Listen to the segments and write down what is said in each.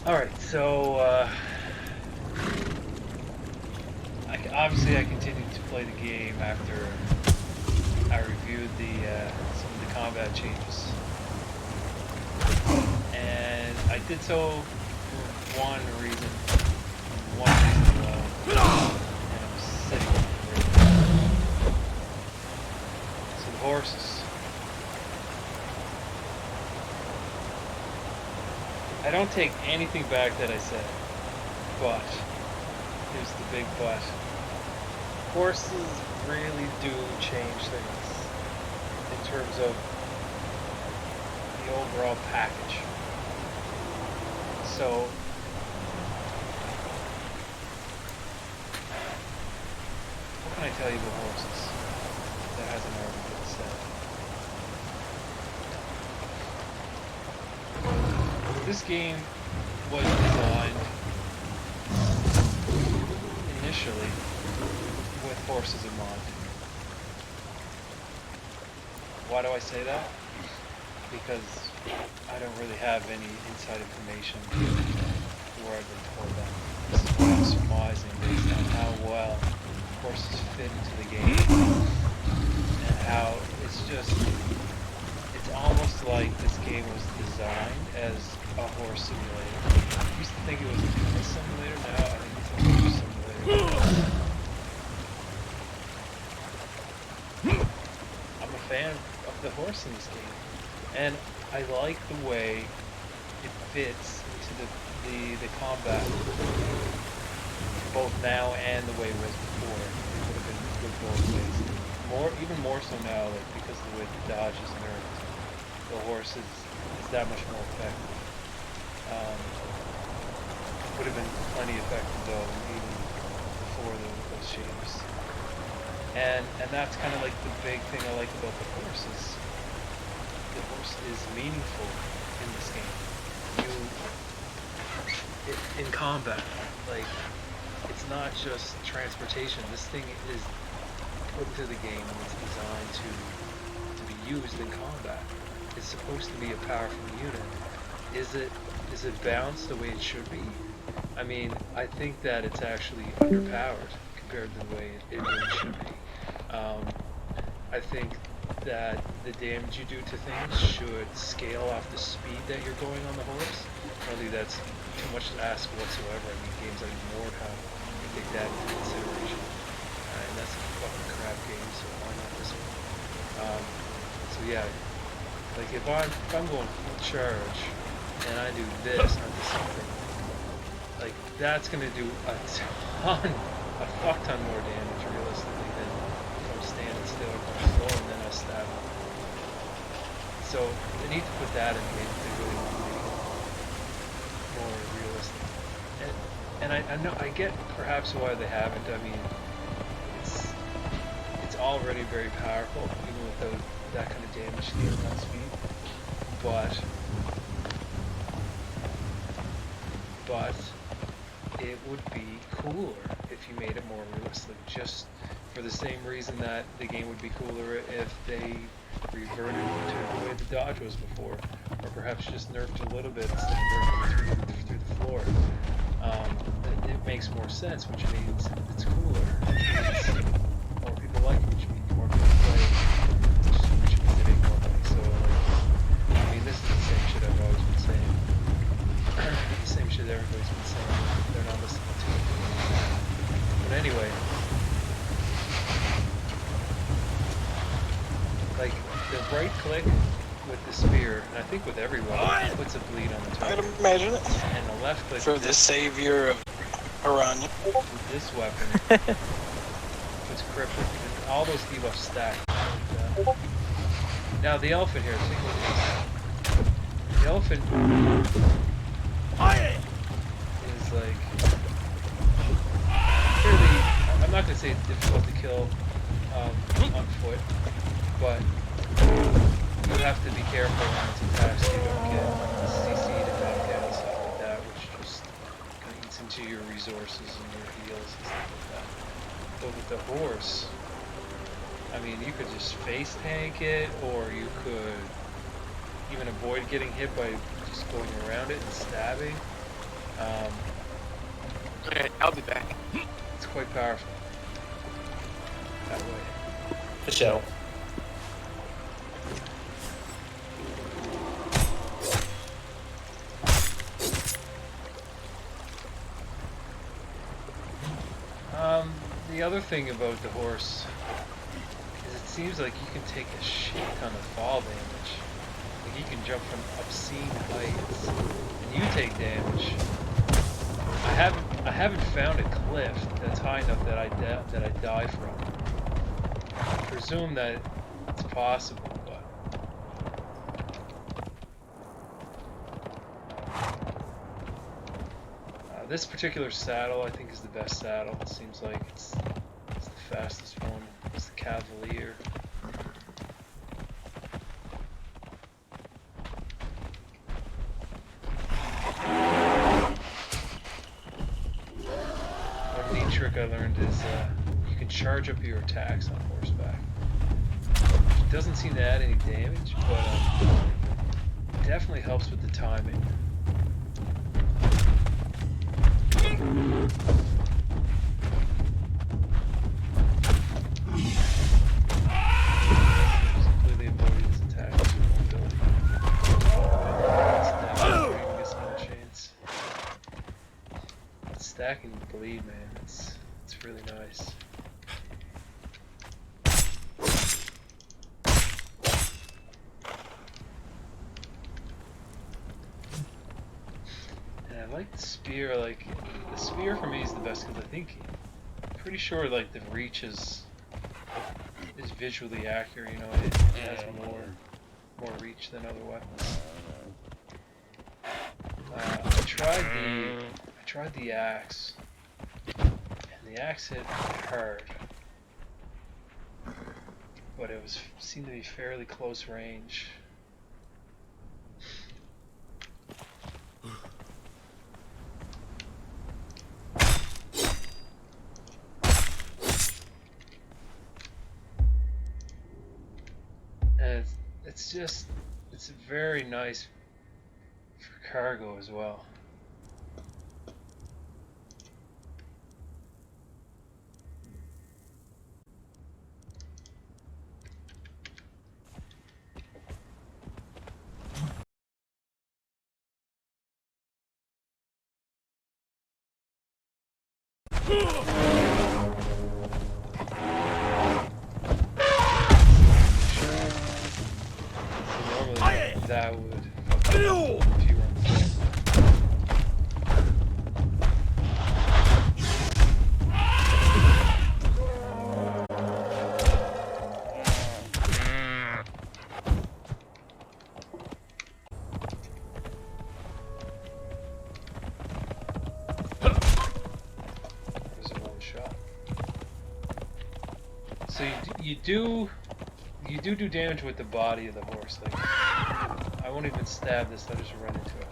Alright, so obviously I continued to play the game after I reviewed some of the combat changes. And I did so for one reason alone. And I'm sitting right now. So the horses. I don't take anything back that I said, but here's the big but. Horses really do change things in terms of the overall package. So what can I tell you about horses that hasn't already been said? This game was designed initially with horses in mind. Why do I say that? Because I don't really have any inside information where I've been told that. This is what I'm surmising based on how well horses fit into the game and how it's almost like this game was designed as a horse simulator. I used to think it was a tennis simulator, now I think it's a horse simulator. I'm a fan of the horse in this game, and I like the way it fits into the combat, both now and the way it was before. It would have been good both ways. Even more so now, like because of the way the dodge is nerfed, the horse is that much more effective. Would have been plenty effective though, even before those changes. And that's kind of like the big thing I like about the horse is the horse is meaningful in this game. In combat, like it's not just transportation. This thing is put into the game and it's designed to be used in combat. It's supposed to be a powerful unit. Is it balanced the way it should be? I mean, I think that it's actually underpowered compared to the way it really should be. I think that the damage you do to things should scale off the speed that you're going on the horse. I don't think that's too much to ask whatsoever. I mean, games like Mordhau take that into consideration. And that's a fucking crap game, so why not this one? So yeah, like if I'm going full charge and I do this onto something, like that's gonna do a fuck ton more damage realistically than if I'm standing still or going slow and then I stab him. So they need to put that in the game if they really want to make it more realistic. And I know I get perhaps why they haven't. I mean, it's already very powerful even without that kind of damage dealing on speed. But it would be cooler if you made it more realistic, just for the same reason that the game would be cooler if they reverted to the way the dodge was before, or perhaps just nerfed a little bit instead of nerfing it through the floor. It makes more sense, which means it's cooler, which means more people like it, which means more people play it, which means they make more money. So, like, I mean, this is the same shit I've always been saying. The same shit everybody's been saying. They're not listening to it. But anyway, like the right click with the spear, and I think with everyone, puts a bleed on the target. I can imagine it. And the left click for the savior of Aranya. with this weapon puts cripple. And all those debuffs stack. Now the elephant here, take a look at this. The elephant is like fairly, I'm not going to say it's difficult to kill on foot, but you have to be careful when it's attached so you don't get CC'd and knocked out and stuff like that, which just kind of eats into your resources and your heals and stuff like that. But with the horse, I mean, you could just face tank it, or you could even avoid getting hit by just going around it and stabbing. Okay, I'll be back. It's quite powerful that way. For sure. The other thing about the horse is it seems like you can take a shit ton of fall damage. Like you can jump from obscene heights, and you take damage. I haven't found a cliff that's high enough that I die from. I presume that it's possible, but this particular saddle I think is the best saddle. It seems like it's the fastest one. It's the Cavalier. One neat trick I learned is you can charge up your attacks on horseback. It doesn't seem to add any damage, but it definitely helps with the timing. Completely avoided his attacks with mobility. Stacking gets no chance. Stacking bleed, man. It's really nice. And I like the spear. Like the spear for me is the best because I think I'm pretty sure like the reach is visually accurate. You know, it has more reach than other weapons. I tried the axe, and the axe hit hard, but it seemed to be fairly close range. And it's very nice for cargo as well. Normally that would fuck you up if you weren't there. That was a one shot. So you do damage with the body of the horse. Like I won't even stab this, I'll just run into it.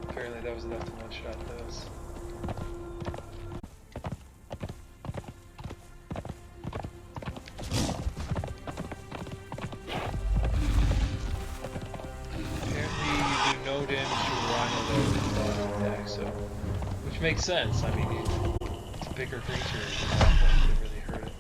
Apparently that was enough to one shot those. Apparently you do no damage to a rhino though with body attack, so which makes sense. I mean it's a bigger creature, it's not going to really hurt it.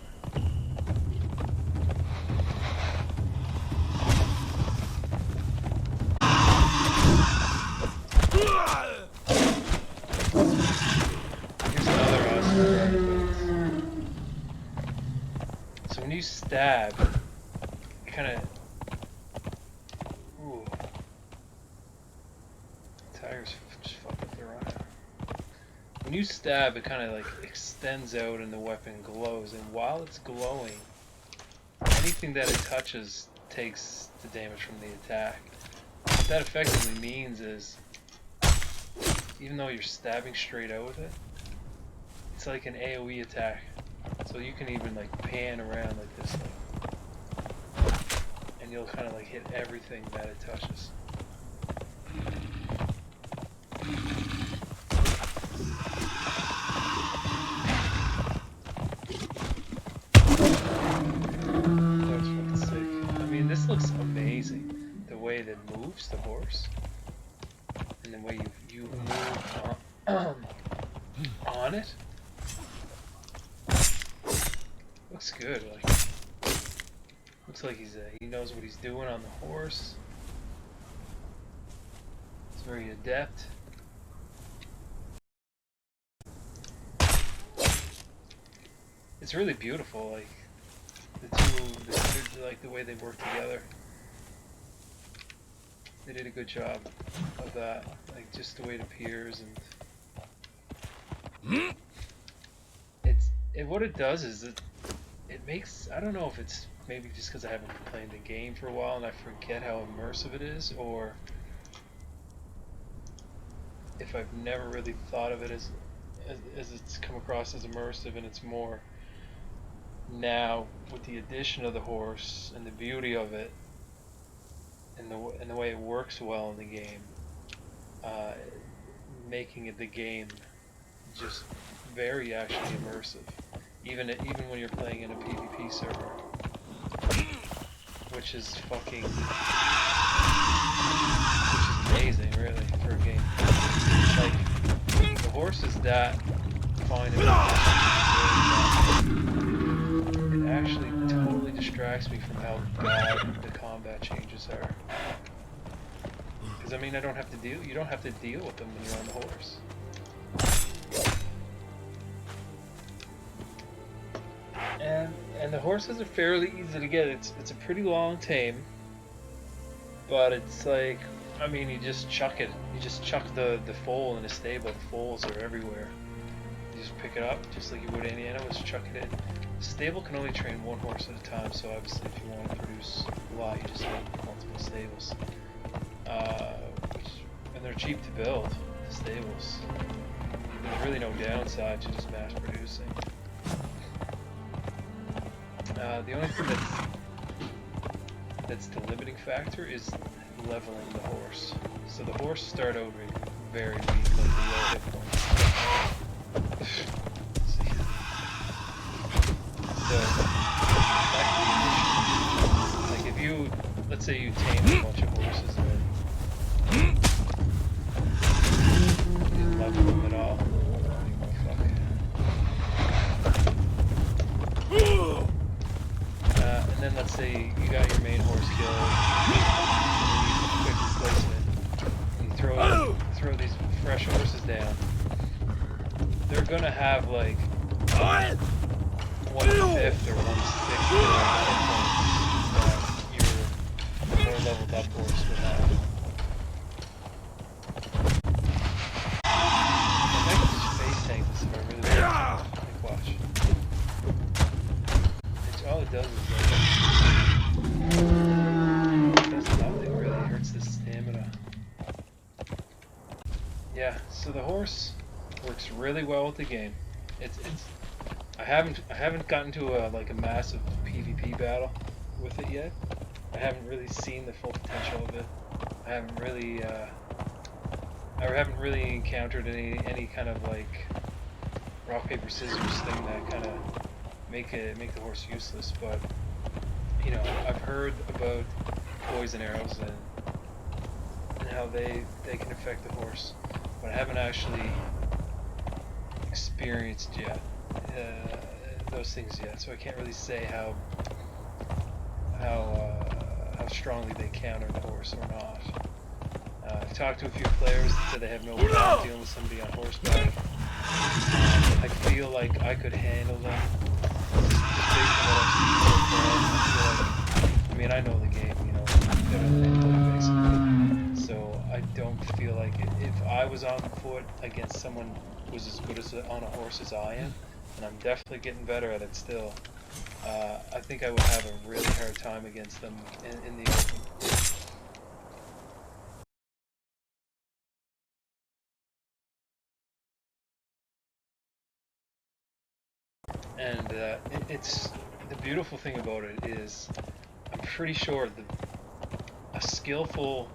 Here's another awesome part about this. So when you stab, it kind of... Ooh. Tires just fucked up the rhino. When you stab, it kind of like extends out and the weapon glows, and while it's glowing, anything that it touches takes the damage from the attack. What that effectively means is, even though you're stabbing straight out with it, it's like an AoE attack. So you can even like pan around like this, and you'll kind of like hit everything that it touches. That was fucking sick. I mean, this looks amazing. The the way that moves the horse, and the way you move on it. Looks good. Like, looks like he knows what he's doing on the horse. He's very adept. It's really beautiful. Like the two, like the way they work together. They did a good job of that. Like just the way it appears, and what it does is it makes, I don't know if it's maybe just because I haven't been playing the game for a while and I forget how immersive it is, or if I've never really thought of it as it's come across as immersive, and it's more now with the addition of the horse and the beauty of it and the way it works well in the game, making it the game just very actually immersive. Even when you're playing in a PvP server, which is amazing, really, for a game. Like the horse is that fine and it actually totally distracts me from how bad the combat changes are. Because I mean, you don't have to deal with them when you're on the horse. And the horses are fairly easy to get. It's a pretty long tame, but it's like, I mean, you just chuck it. You just chuck the foal in a stable. The foals are everywhere. You just pick it up, just like you would any animal, just chuck it in. The stable can only train one horse at a time, so obviously if you want to produce a lot, you just have multiple stables. And they're cheap to build, the stables. There's really no downside to just mass producing. The only thing that's the limiting factor is leveling the horse. So the horse start out very weak, like low hit points. So back to the initiative. Like if you, let's say you tame a bunch of horses and you didn't level them at all. And then let's say you got your main horse killed, and you quick replacement, and you throw these fresh horses down. They're gonna have like 1/5 or 1/6 of the hit points that your more leveled up horse would have. I might just face tank this if I really want to. Like, watch. All it does is it does nothing, really. It hurts the stamina. Yeah, so the horse works really well with the game. I haven't gotten to a massive PvP battle with it yet. I haven't really seen the full potential of it. I haven't really encountered any kind of like rock paper scissors thing that kind of make the horse useless. But you know, I've heard about poison arrows and how they can affect the horse, but I haven't actually experienced yet those things yet, so I can't really say how strongly they counter the horse or not. I've talked to a few players that said they have no problem dealing with somebody on horseback. I feel like I could handle them. Just based on what I've seen so far, I mean, I know the game, you know, better than anybody basically. So I don't feel like if I was on foot against someone who's as good on a horse as I am, and I'm definitely getting better at it still, I think I would have a really hard time against them in the open. And it's the beautiful thing about it is I'm pretty sure a skillful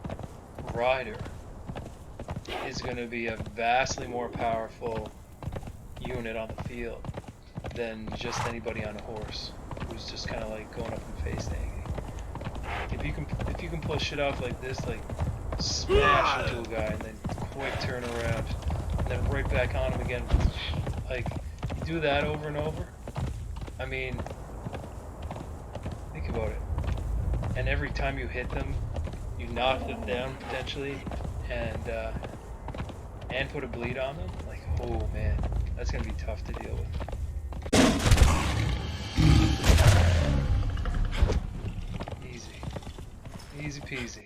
rider is going to be a vastly more powerful unit on the field than just anybody on a horse who's just kind of like going up and face tanking. if you can pull shit off like this, like smash into a guy and then quick turn around and then right back on him again, like you do that over and over. I mean, think about it. And every time you hit them, you knock them down potentially, and put a bleed on them. Like, oh man, that's gonna be tough to deal with. Easy peasy.